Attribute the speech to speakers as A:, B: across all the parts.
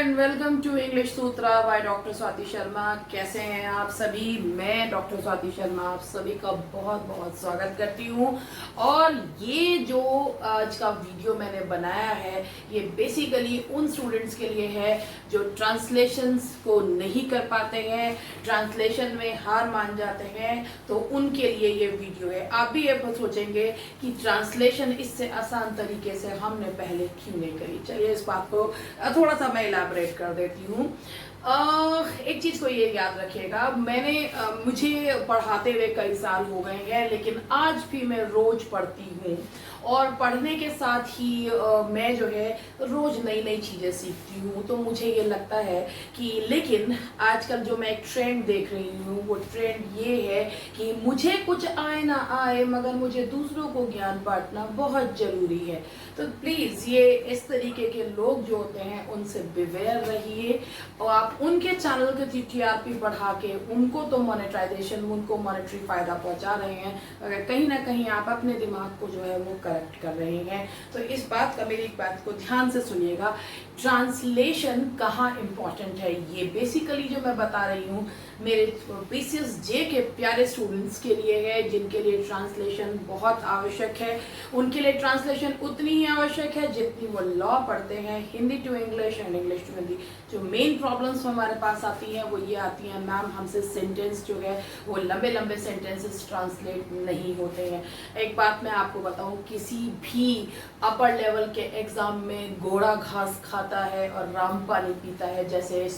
A: And welcome to English Sutra by doctor Swati Sharma. कैसे हैं आप सभी? मैं डॉक्टर स्वाति शर्मा आप सभी का बहुत बहुत स्वागत करती हूँ। और ये जो आज का वीडियो मैंने बनाया है ये बेसिकली उन स्टूडेंट्स के लिए है जो ट्रांसलेशंस को नहीं कर पाते हैं, ट्रांसलेशन में हार मान जाते हैं, तो उनके लिए ये वीडियो है। आप भी ये सोचेंगे कि ट्रांसलेशन इससे आसान तरीके से हमने पहले क्यों नहीं करी। चलिए इस बात को थोड़ा सा मैं इलाबरेट कर देती हूँ। एक चीज को ये याद रखिएगा, मुझे पढ़ाते हुए कई साल हो गए हैं, लेकिन आज भी मैं रोज पढ़ती हूँ और पढ़ने के साथ ही मैं जो है रोज नई नई चीजें सीखती हूँ। तो मुझे ये लगता है कि लेकिन आजकल जो मैं एक ट्रेंड देख रही हूँ वो ट्रेंड ये है कि मुझे कुछ आए ना आए मगर मुझे दूसरों को ज्ञान बांटना बहुत जरूरी है। तो प्लीज ये इस तरीके के लोग जो होते हैं उनसे बिवेयर रहिए और आप उनके चैनल के टीआरपी बढ़ा के उनको तो मोनेटाइजेशन, उनको मॉनेटरी फायदा पहुंचा रहे हैं, अगर कहीं ना कहीं आप अपने दिमाग को जो है वो करेक्ट कर रहे हैं। तो इस बात का, मेरी एक बात को ध्यान से सुनिएगा, ट्रांसलेशन कहाँ इंपॉर्टेंट है ये बेसिकली जो मैं बता रही हूँ मेरे बीसीएस जे के प्यारे स्टूडेंट्स के लिए है, जिनके लिए ट्रांसलेशन बहुत आवश्यक है। उनके लिए ट्रांसलेशन उतनी ही आवश्यक है जितनी वो लॉ पढ़ते हैं, Hindi to English and English to Hindi. जो मेन प्रॉब्लम्स हमारे पास आती हैं वो ये आती हैं, मैम हमसे सेंटेंस जो है वो लंबे लंबे सेंटेंसेस ट्रांसलेट नहीं होते हैं। एक बात मैं आपको बताऊं, किसी भी अपर लेवल के एग्जाम में घोड़ा घास खाता है और राम पानी पीता है जैसे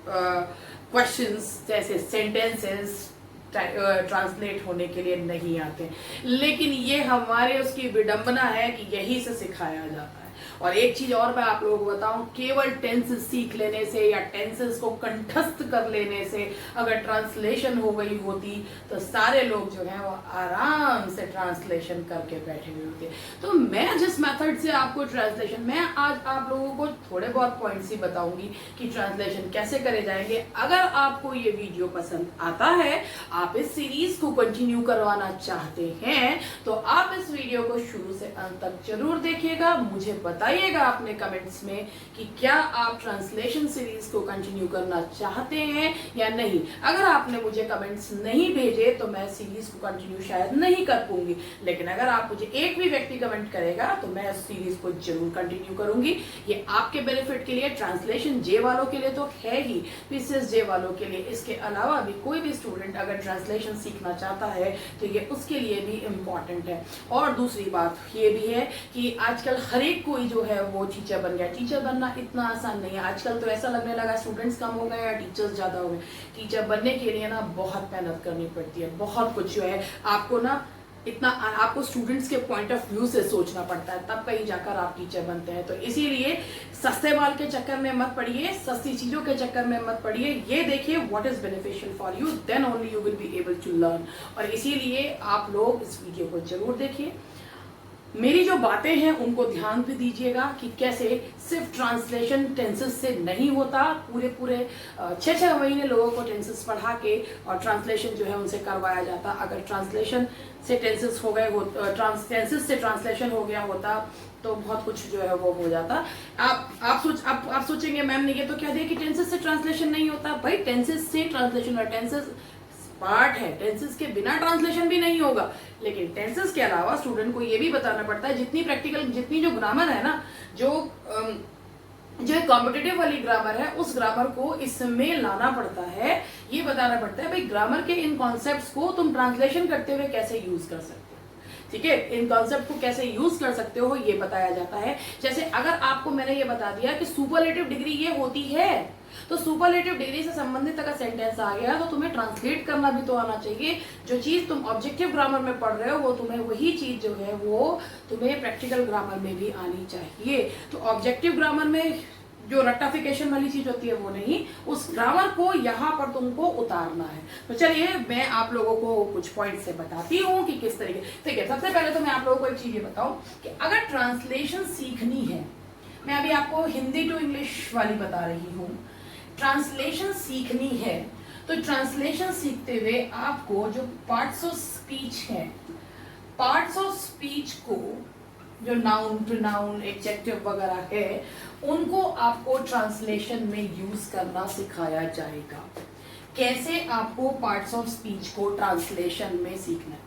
A: क्वेश्चंस, जैसे सेंटेंसेस ट्रांसलेट होने के लिए नहीं आते। लेकिन ये हमारे उसकी विडंबना है कि यही से सिखाया जाता है। और एक चीज और मैं आप लोगों को बताऊं, केवल टेंसेस सीख लेने से या टेंसेस को कंठस्थ कर लेने से अगर ट्रांसलेशन हो गई होती तो सारे लोग जो हैं वो आराम से ट्रांसलेशन करके बैठे हुए होते। तो मैं जिस मेथड से आपको ट्रांसलेशन, मैं आज आप लोगों को थोड़े बहुत पॉइंट्स ही बताऊंगी कि ट्रांसलेशन कैसे करे जाएंगे। अगर आपको ये वीडियो पसंद आता है, आप इस सीरीज को कंटिन्यू करवाना चाहते हैं, तो आप इस वीडियो को शुरू से अंत तक जरूर देखिएगा। मुझे बताइएगा अपने कमेंट्स में कि क्या आप ट्रांसलेशन सीरीज को कंटिन्यू करना चाहते हैं या नहीं। अगर आपने मुझे कमेंट्स नहीं भेजे तो मैं सीरीज को कंटिन्यू शायद नहीं कर पाऊंगी, लेकिन अगर आप मुझे एक भी व्यक्ति कमेंट करेगा तो मैं इस सीरीज को जरूर कंटिन्यू करूंगी। ये आपके बेनिफिट के लिए, ट्रांसलेशन जे वालों के लिए तो है ही, पीसीएस जे वालों के लिए। इसके अलावा भी कोई भी स्टूडेंट अगर ट्रांसलेशन सीखना चाहता है तो ये उसके लिए भी इम्पॉर्टेंट है। और दूसरी बात ये भी है कि आजकल हर एक कोई जो है वो टीचर बन गया। टीचर बनना इतना आसान नहीं है। आजकल तो ऐसा लगने लगा स्टूडेंट्स कम हो गए या टीचर्स ज्यादा हो गए। टीचर बनने के लिए ना बहुत मेहनत करनी पड़ती है, बहुत कुछ जो है आपको ना इतना, आपको स्टूडेंट्स के पॉइंट ऑफ व्यू से सोचना पड़ता है, तब कहीं जाकर आप टीचर बनते हैं। तो इसीलिए सस्ते माल के चक्कर में मत पड़िए, सस्ती चीजों के चक्कर में मत पड़िए। ये देखिए what is beneficial for you, then only you will be able to learn. और इसीलिए आप लोग इस वीडियो को जरूर देखिए, मेरी जो बातें हैं उनको ध्यान भी दीजिएगा कि कैसे सिर्फ ट्रांसलेशन टेंसेस से नहीं होता। पूरे 6-6 महीने लोगों को टेंसेस पढ़ा के और ट्रांसलेशन जो है उनसे करवाया जाता। अगर ट्रांसलेशन से टेंसेस हो गए, टेंसेस से ट्रांसलेशन हो गया होता तो बहुत कुछ जो है वो हो जाता। आप सोचेंगे मैम ने ये तो क्या दिया कि टेंसेस से ट्रांसलेशन नहीं होता। भाई टेंसेस से ट्रांसलेशन, और टेंसेस पार्ट है, टेंसेस के बिना ट्रांसलेशन भी नहीं होगा। लेकिन टेंसेस के अलावा स्टूडेंट को ये भी बताना पड़ता है, जितनी जो ग्रामर है ना, जो कॉम्पिटिटिव वाली ग्रामर है, उस ग्रामर को इसमें लाना पड़ता है। ये बताना पड़ता है भाई ग्रामर के इन कॉन्सेप्ट्स को तुम ट्रांसलेशन करते हुए कैसे यूज कर सकते हो। ठीक है, इन कॉन्सेप्ट को कैसे यूज कर सकते हो ये बताया जाता है। जैसे अगर आपको मैंने ये बता दिया कि सुपरलेटिव डिग्री ये होती है, तो सुपरलेटिव डिग्री से संबंधित अगर सेंटेंस आ गया तो तुम्हें ट्रांसलेट करना भी तो आना चाहिए। जो चीज तुम ऑब्जेक्टिव ग्रामर में पढ़ रहे हो वो तुम्हें वही चीज जो है वो तुम्हें प्रैक्टिकल ग्रामर में भी आनी चाहिए। तो ऑब्जेक्टिव ग्रामर में जो रट्टाफिकेशन वाली चीज होती है वो नहीं, उस ग्रामर को यहाँ पर तुमको उतारना है। तो चलिए मैं आप लोगों को कुछ पॉइंट से बताती हूँ कि किस तरीके। ठीक है, सबसे पहले तो मैं आप लोगों को एक चीज ये बताऊं कि अगर ट्रांसलेशन सीखनी है, मैं अभी आपको हिंदी टू इंग्लिश वाली बता रही हूँ, ट्रांसलेशन सीखनी है तो ट्रांसलेशन सीखते हुए आपको जो पार्ट्स ऑफ स्पीच है, पार्ट्स ऑफ स्पीच को जो नाउन प्रोनाउन एडजेक्टिव वगैरह है उनको आपको ट्रांसलेशन में यूज करना सिखाया जाएगा। कैसे आपको पार्ट्स ऑफ स्पीच को ट्रांसलेशन में सीखना है।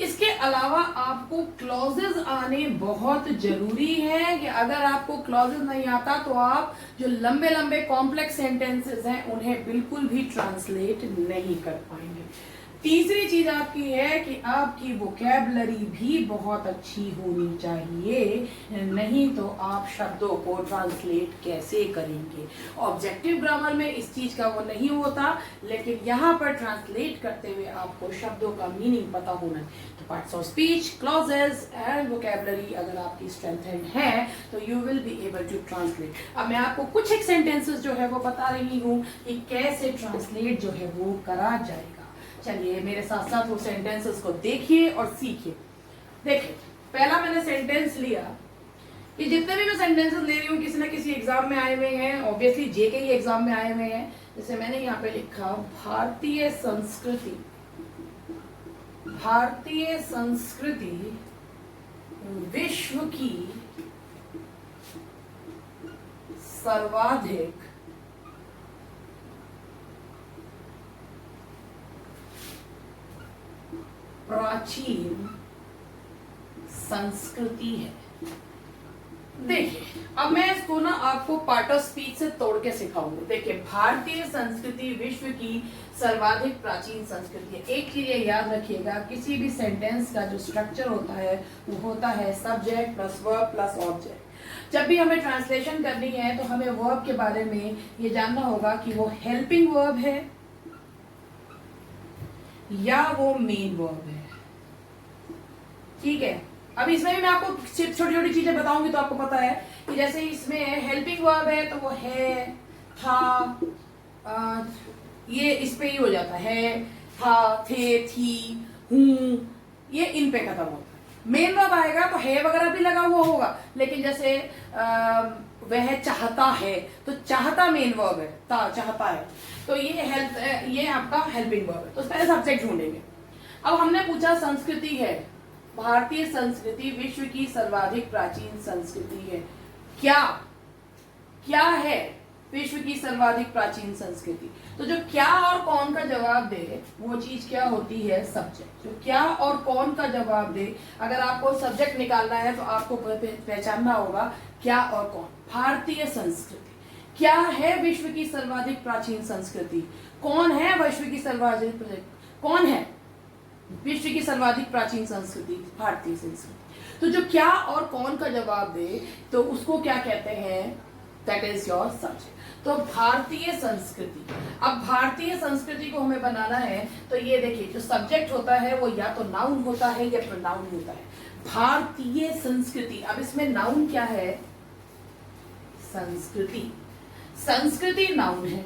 A: इसके अलावा आपको क्लॉजेस आने बहुत जरूरी है कि अगर आपको क्लॉजेस नहीं आता तो आप जो लंबे लंबे कॉम्प्लेक्स सेंटेंसेस हैं उन्हें बिल्कुल भी ट्रांसलेट नहीं कर पाएंगे। तीसरी चीज आपकी है कि आपकी वोकैबुलरी भी बहुत अच्छी होनी चाहिए, नहीं तो आप शब्दों को ट्रांसलेट कैसे करेंगे। ऑब्जेक्टिव ग्रामर में इस चीज का वो नहीं होता, लेकिन यहाँ पर ट्रांसलेट करते हुए आपको शब्दों का मीनिंग पता होना है। तो parts of speech, clauses and vocabulary अगर आपकी स्ट्रेंथेंड है तो you will be able to translate. अब मैं आपको कुछ एक सेंटेंसेस जो है वो बता रही हूँ कि कैसे ट्रांसलेट जो है वो करा जाएगा। चलिए मेरे साथ साथ वो सेंटेंसेस को देखिए और सीखिए। देखिए पहला मैंने सेंटेंस लिया कि जितने भी मैं सेंटेंसेस ले रही हूँ किसी ना किसी एग्जाम में आए हुए हैं, ऑब्वियसली जेके ही एग्जाम में आए हुए हैं। जैसे मैंने यहाँ पे लिखा भारतीय संस्कृति, भारतीय संस्कृति विश्व की सर्वाधिक प्राचीन संस्कृति है। देखिए अब मैं इसको ना आपको पार्ट ऑफ स्पीच से तोड़ के सिखाऊंगी। देखिए भारतीय संस्कृति विश्व की सर्वाधिक प्राचीन संस्कृति है। एक चीज ये याद रखिएगा, किसी भी सेंटेंस का जो स्ट्रक्चर होता है वो होता है subject plus verb plus object. जब भी हमें ट्रांसलेशन करनी है तो हमें वर्ब के बारे में ये जानना होगा कि वो हेल्पिंग वर्ब है या वो मेन वर्ब है। ठीक है, अब इसमें भी मैं आपको छोटी छोटी चीजें बताऊंगी तो आपको पता है कि जैसे इसमें हेल्पिंग वर्ब है तो वो है, था, ये इस पे ही हो जाता है, था, थे, थी, हूं, ये इन पे खत्म होता है। मेन वर्ब आएगा तो है वगैरह भी लगा हुआ होगा, लेकिन जैसे वह चाहता है तो चाहता मेन वर्ब है, चाहता है, तो ये आपका हेल्पिंग वर्ब है। तो पहले सब्जेक्ट ढूंढेंगे। अब हमने पूछा संस्कृति है, भारतीय संस्कृति विश्व की सर्वाधिक प्राचीन संस्कृति है। क्या है विश्व की सर्वाधिक प्राचीन संस्कृति? तो जो क्या और कौन का जवाब दे वो चीज क्या होती है? सब्जेक्ट। जो क्या और कौन का जवाब दे, अगर आपको सब्जेक्ट निकालना है तो आपको पहचानना होगा क्या और कौन। भारतीय संस्कृति क्या है? विश्व की सर्वाधिक प्राचीन संस्कृति। कौन है विश्व की सर्वाधिक, कौन है विश्व की सर्वाधिक प्राचीन संस्कृति? भारतीय संस्कृति। तो जो क्या और कौन का जवाब दे तो उसको क्या कहते हैं? That is your subject. तो भारतीय संस्कृति। अब भारतीय संस्कृति को हमें बनाना है तो ये देखिए जो सब्जेक्ट होता है वो या तो नाउन होता है या प्रोनाउन होता है। भारतीय संस्कृति, अब इसमें नाउन क्या है? संस्कृति। संस्कृति नाउन है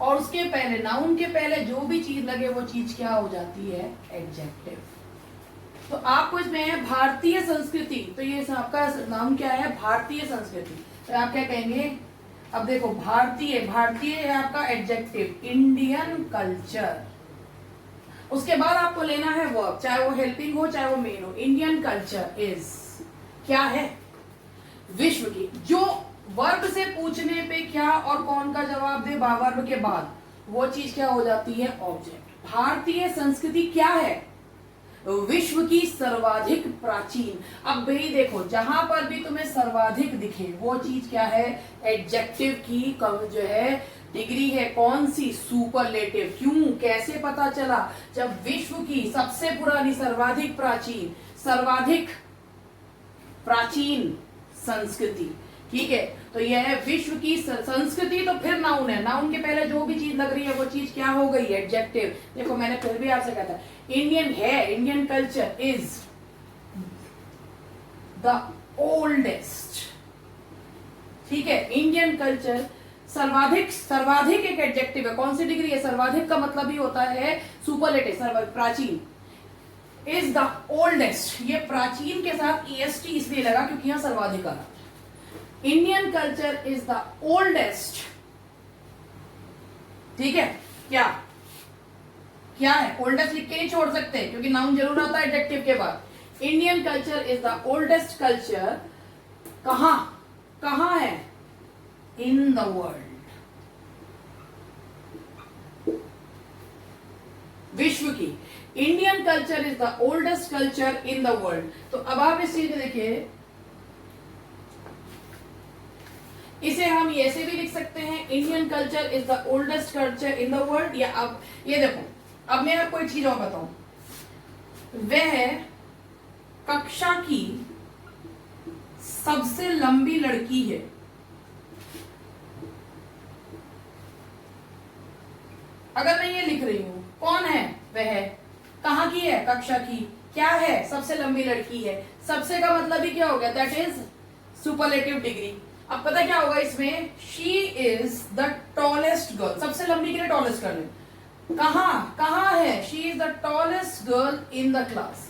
A: और उसके पहले, नाउन के पहले जो भी चीज लगे वो चीज क्या हो जाती है? एडजेक्टिव। तो आपको इसमें है भारतीय संस्कृति, तो ये आपका नाउन क्या है? भारतीय संस्कृति। तो आप क्या कहेंगे? अब देखो भारतीय, भारतीय है आपका एडजेक्टिव, इंडियन कल्चर। उसके बाद आपको लेना है वर्ब, चाहे वो हेल्पिंग हो चाहे वो मेन हो। इंडियन कल्चर इज क्या है? विश्व की। जो वर्ब से पूछने पे क्या और कौन का जवाब दे वर्ब के बाद, वो चीज क्या हो जाती है? ऑब्जेक्ट। भारतीय संस्कृति क्या है? विश्व की सर्वाधिक प्राचीन। अब भाई देखो जहां पर भी तुम्हें सर्वाधिक दिखे वो चीज क्या है? एडजेक्टिव की जो है डिग्री है, कौन सी? सुपरलेटिव। क्यों? कैसे पता चला? जब विश्व की सबसे पुरानी, सर्वाधिक प्राचीन, सर्वाधिक प्राचीन संस्कृति, ठीक है, तो यह है विश्व की संस्कृति। तो फिर नाउन है, नाउन के पहले जो भी चीज लग रही है वो चीज क्या हो गई? एडजेक्टिव। देखो मैंने फिर भी आपसे कहा था इंडियन है, Indian culture is the oldest, ठीक है। इंडियन कल्चर सर्वाधिक, सर्वाधिक एक एडजेक्टिव है, कौन सी डिग्री है? सर्वाधिक का मतलब ही होता है सुपरलेटिव, सर्वाधिक प्राचीन। इज द ओल्डेस्ट, ये प्राचीन के साथ EST इसलिए लगा क्योंकि यहां सर्वाधिक आ रहा। Indian culture is the oldest, ठीक है। क्या है? ओल्डेस्ट लिख के नहीं छोड़ सकते क्योंकि नाउन जरूर आता है एडजेक्टिव के बाद। Indian culture is the oldest culture कहां है इन द वर्ल्ड, विश्व की। Indian culture is the oldest culture in the world. तो अब आप इस चीज को देखिए, इसे हम ऐसे भी लिख सकते हैं, Indian culture is the oldest culture in the world. या अब ये देखो, अब मैं आपको एक चीज और बताऊं, वह कक्षा की सबसे लंबी लड़की है। अगर मैं ये लिख रही हूं, कौन है वह, कहां की है, कक्षा की, क्या है, सबसे लंबी लड़की है। सबसे का मतलब ही क्या हो गया, दैट इज सुपरलेटिव डिग्री। अब पता क्या होगा इसमें, she is the tallest girl, सबसे लंबी के लिए टॉलेस्ट गर्ल। कहां है, she is the tallest girl in the class.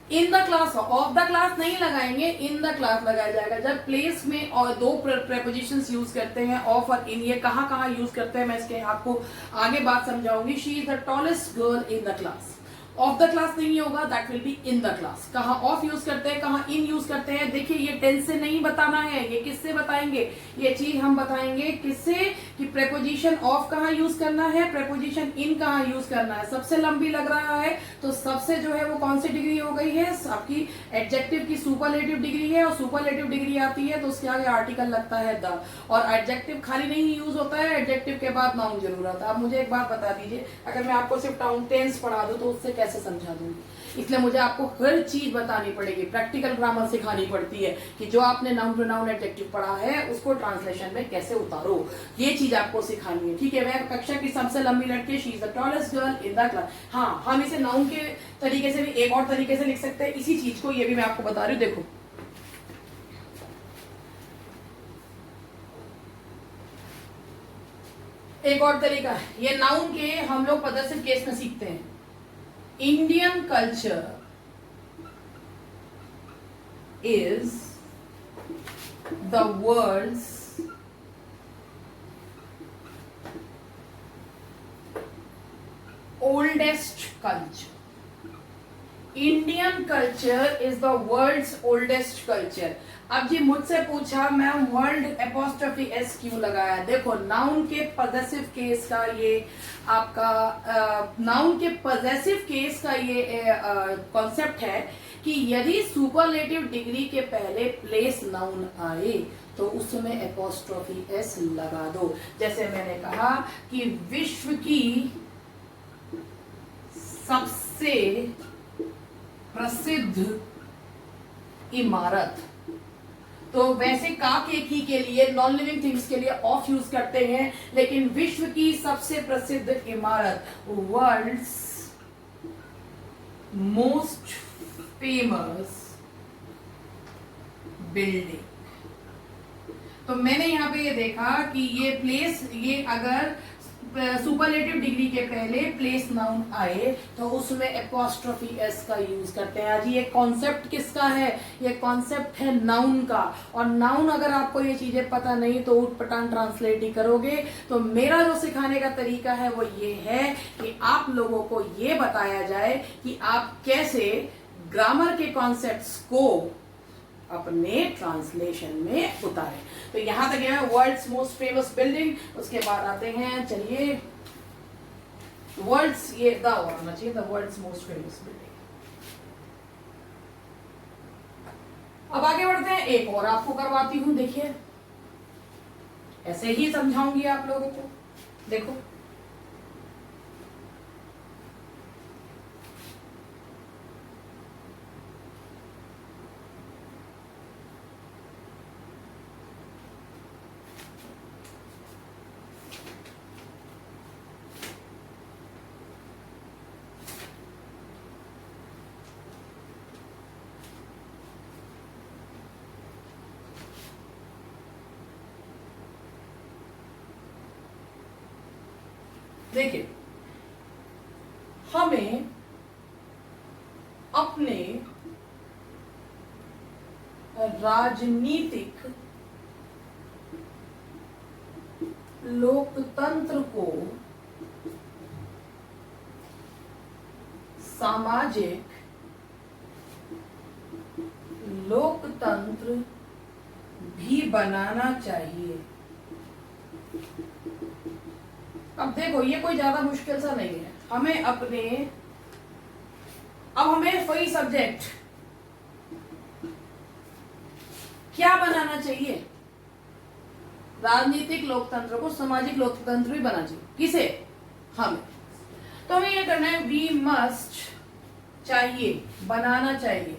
A: In the class, of the class नहीं लगाएंगे, इन द क्लास लगाया जाएगा। जब प्लेस में और दो प्रेपोजिशंस यूज करते हैं, ऑफ और इन, ये कहां यूज करते हैं मैं इसके आपको आगे बात समझाऊंगी। She is the tallest girl in the class. Of the class नहीं होगा, that will be in the class. कहां ऑफ यूज करते हैं, कहां इन यूज करते हैं। देखिए ये टेंस से नहीं बताना है, ये किससे बताएंगे, ये चीज हम बताएंगे किससे, कि प्रेपोजिशन ऑफ कहां यूज करना है, प्रेपोजिशन इन कहां यूज करना है। सबसे लंबी लग रहा है तो सबसे जो है वो कौन सी डिग्री हो गई है, आपकी एडजेक्टिव की सुपरलेटिव डिग्री है। और सुपरलेटिव डिग्री आती है तो उसके आगे आर्टिकल लगता है द। और एडजेक्टिव खाली नहीं यूज होता है, एडजेक्टिव के बाद नाउन जरूर आता है। आप मुझे एक बात बता दीजिए, अगर मैं आपको सिर्फ टेंस पढ़ा दूं तो उससे कैसे समझा दूंगी। इसलिए मुझे आपको हर चीज बतानी पड़ेगी, प्रैक्टिकल ग्रामर सिखानी पड़ती है कि जो आपने नाउन प्रोनाउन एडजेक्टिव पढ़ा है उसको ट्रांसलेशन में कैसे उतारो, ये चीज आपको सिखानी है। ठीक है, वह कक्षा की सबसे लंबी लड़की, she is the tallest girl in the class. हाँ, हम इसे नाउन के तरीके से भी एक और तरीके से लिख सकते हैं इसी चीज को, ये भी मैं आपको बता रही हूँ। देखो एक और तरीका है, ये नाउन के हम लोग पॉसेसिव केस में सीखते हैं। Indian culture is the world's oldest culture. Indian culture is the world's oldest culture. अब जी मुझसे पूछा मैम वर्ल्ड एपोस्ट्रोफी एस क्यों लगाया। देखो नाउन के पॉसेसिव केस का ये आपका नाउन के पॉसेसिव केस का ये कॉन्सेप्ट है कि यदि सुपरलेटिव डिग्री के पहले प्लेस नाउन आए तो उसमें एपोस्ट्रोफी एस लगा दो। जैसे मैंने कहा कि विश्व की सबसे प्रसिद्ध इमारत, तो वैसे का के लिए नॉन लिविंग थिंग्स के लिए ऑफ यूज करते हैं, लेकिन विश्व की सबसे प्रसिद्ध इमारत, वर्ल्ड्स मोस्ट फेमस बिल्डिंग। तो मैंने यहां पे ये देखा कि ये प्लेस, ये अगर सुपरलेटिव डिग्री के पहले प्लेस नाउन आए तो उसमें एपोस्ट्रोफी एस का यूज करते हैं। आज ये कॉन्सेप्ट किसका है, ये कॉन्सेप्ट है नाउन का। और नाउन अगर आपको ये चीजें पता नहीं तो उटपटांग ट्रांसलेट ही करोगे। तो मेरा जो सिखाने का तरीका है वो ये है कि आप लोगों को ये बताया जाए कि आप कैसे ग्रामर के कॉन्सेप्ट्स को अपने ट्रांसलेशन में उतारें। तो यहां तक है वर्ल्ड्स मोस्ट फेमस बिल्डिंग। उसके बाद आते हैं, चलिए वर्ल्ड्स, ये द होना चाहिए, the world's most famous building. अब आगे बढ़ते हैं, एक और आपको करवाती हूं। देखिए ऐसे ही समझाऊंगी आप लोगों को। देखो देखिए, हमें अपने राजनीतिक लोकतंत्र को सामाजिक लोकतंत्र भी बनाना चाहिए। अब देखो ये कोई ज्यादा मुश्किल सा नहीं है, हमें अब हमें वही सब्जेक्ट क्या बनाना चाहिए, राजनीतिक लोकतंत्र को सामाजिक लोकतंत्र भी बनाना चाहिए। किसे? हमें। तो हमें ये करना है, वी मस्ट, चाहिए, बनाना चाहिए,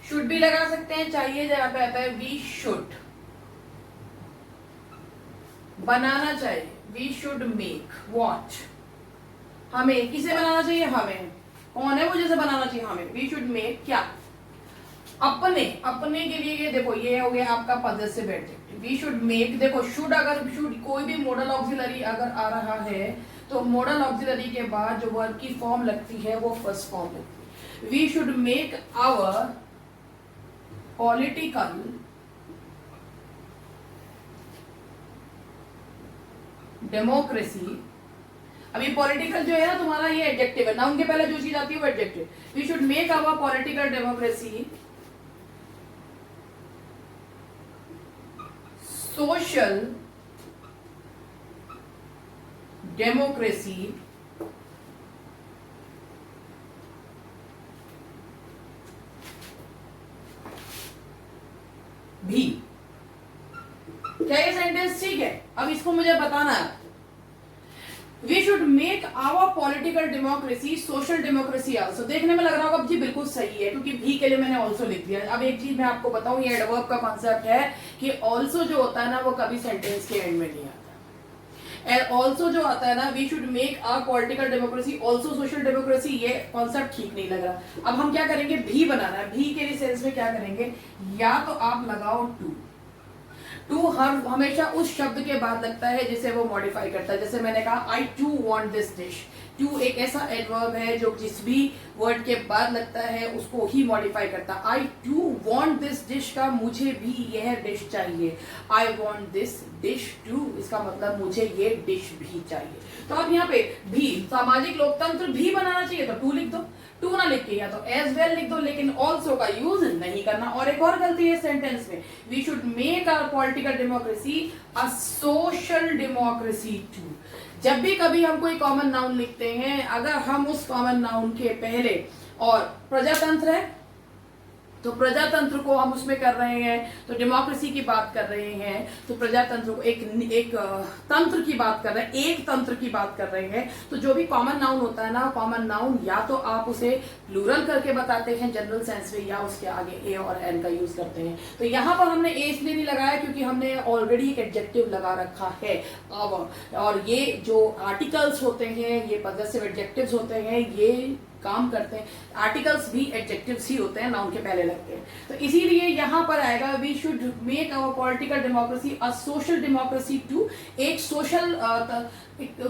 A: शुड भी लगा सकते हैं, चाहिए जगह पे आता है वी शुड, बनाना चाहिए, वी शुड मेक, वॉट, हमें, किसे बनाना चाहिए, हमें, कौन है वो जिसे बनाना चाहिए, हमें, वी शुड मेक क्या, अपने के लिए, ये देखो ये हो गया आपका possessive adjective, we should make, देखो शुड, अगर शुड कोई भी मॉडल ऑक्सिलरी अगर आ रहा है तो मॉडल ऑक्सिलरी के बाद जो वर्ब की फॉर्म लगती है वो फर्स्ट फॉर्म लगती है। We should make our political democracy, अभी पॉलिटिकल जो है ना तुम्हारा ये एडजेक्टिव है, नाउन के पहले जो चीज आती है वो adjective. We should make our political democracy social democracy भी। क्या ये सेंटेंस ठीक है? अब इसको मुझे बताना है, we should make our political democracy social democracy also. देखने में लग रहा होगा जी बिल्कुल सही है, क्योंकि भी के लिए मैंने ऑल्सो लिख दिया। अब एक चीज मैं आपको बताऊं, ये एडवर्ब का कॉन्सेप्ट है कि ऑल्सो जो होता है ना वो कभी सेंटेंस के एंड में नहीं आता। ऑल्सो जो आता है ना, we should make our political democracy also social democracy, ये कॉन्सेप्ट ठीक नहीं लग रहा। अब हम क्या करेंगे, भी बनाना है। भी के लिए सेंस में क्या करेंगे, या तो आप लगाओ टू हमेशा उस शब्द के बाद लगता है जिसे वो मॉडिफाई करता है। जैसे मैंने कहा I to want this dish, to एक ऐसा एडवर्ब है जो जिस भी वर्ड के बाद लगता है उसको ही मॉडिफाई करता है। I to want this dish का मुझे भी यह डिश चाहिए, I want this dish too, इसका मतलब मुझे ये डिश भी चाहिए। तो अब यहाँ पे भी, सामाजिक लोकतंत्र भी बनाना चाहिए तो टू लिख दो, टू ना लिख के या तो एज वेल लिख दो, लेकिन ऑल्सो का यूज नहीं करना। और एक और गलती है सेंटेंस में, we should make our political democracy a social democracy too. जब भी कभी हम कोई कॉमन नाउन लिखते हैं, अगर हम उस कॉमन नाउन के पहले, और प्रजातंत्र है तो प्रजातंत्र को हम उसमें कर रहे हैं, तो डेमोक्रेसी की बात कर रहे हैं, तो प्रजातंत्र को एक तंत्र की बात कर रहे हैं, एक तंत्र की बात कर रहे हैं। तो जो भी कॉमन नाउन होता है ना, कॉमन नाउन या तो आप उसे प्लूरल करके बताते हैं जनरल सेंस में, या उसके आगे ए और एन का यूज करते हैं। तो यहाँ पर हमने ए इसलिए नहीं लगाया क्योंकि हमने ऑलरेडी एक एडजेक्टिव लगा रखा है आवर, और ये जो आर्टिकल्स होते हैं, ये पॉजेसिव एडजेक्टिव्स होते हैं, ये काम करते हैं। आर्टिकल्स भी एडजेक्टिव्स ही होते हैं, नाउन के पहले लगते हैं। तो इसीलिए यहां पर आएगा we should make our political democracy a social democracy too, एक सोशल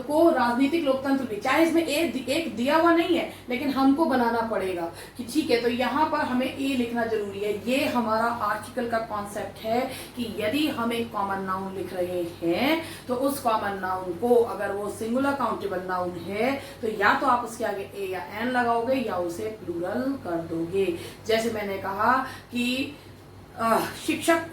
A: को राजनीतिक लोकतंत्र भी, चाहे इसमें एक दिया हुआ नहीं है लेकिन हमको बनाना पड़ेगा कि ठीक है। तो यहाँ पर हमें ए लिखना जरूरी है। ये हमारा आर्टिकल का कॉन्सेप्ट है कि यदि हम एक कॉमन नाउन लिख रहे हैं तो उस कॉमन नाउन को, अगर वो सिंगुलर काउंटेबल नाउन है, तो या तो आप उसके आगे ए या एन लगाओगे या उसे प्लूरल कर दोगे। जैसे मैंने कहा कि शिक्षक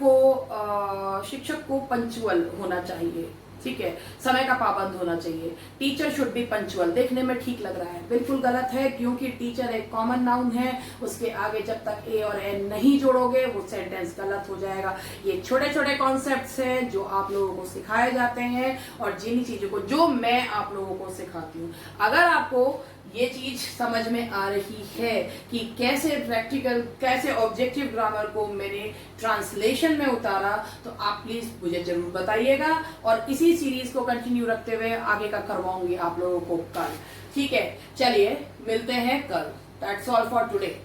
A: को पंक्चुअल होना चाहिए, ठीक है, समय का पाबंद होना चाहिए। टीचर शुड बी पंक्चुअल, देखने में ठीक लग रहा है, बिल्कुल गलत है, क्योंकि टीचर एक कॉमन नाउन है, उसके आगे जब तक ए और एन नहीं जोड़ोगे वो सेंटेंस गलत हो जाएगा। ये छोटे छोटे कॉन्सेप्ट्स हैं जो आप लोगों को सिखाए जाते हैं, और जिन चीजों को जो मैं आप लोगों को सिखाती हूँ, अगर आपको ये चीज समझ में आ रही है कि कैसे प्रैक्टिकल, कैसे ऑब्जेक्टिव ग्रामर को मैंने ट्रांसलेशन में उतारा, तो आप प्लीज मुझे जरूर बताइएगा, और इसी सीरीज को कंटिन्यू रखते हुए आगे का करवाऊंगी आप लोगों को कल। ठीक है, चलिए मिलते हैं कल। That's all for today.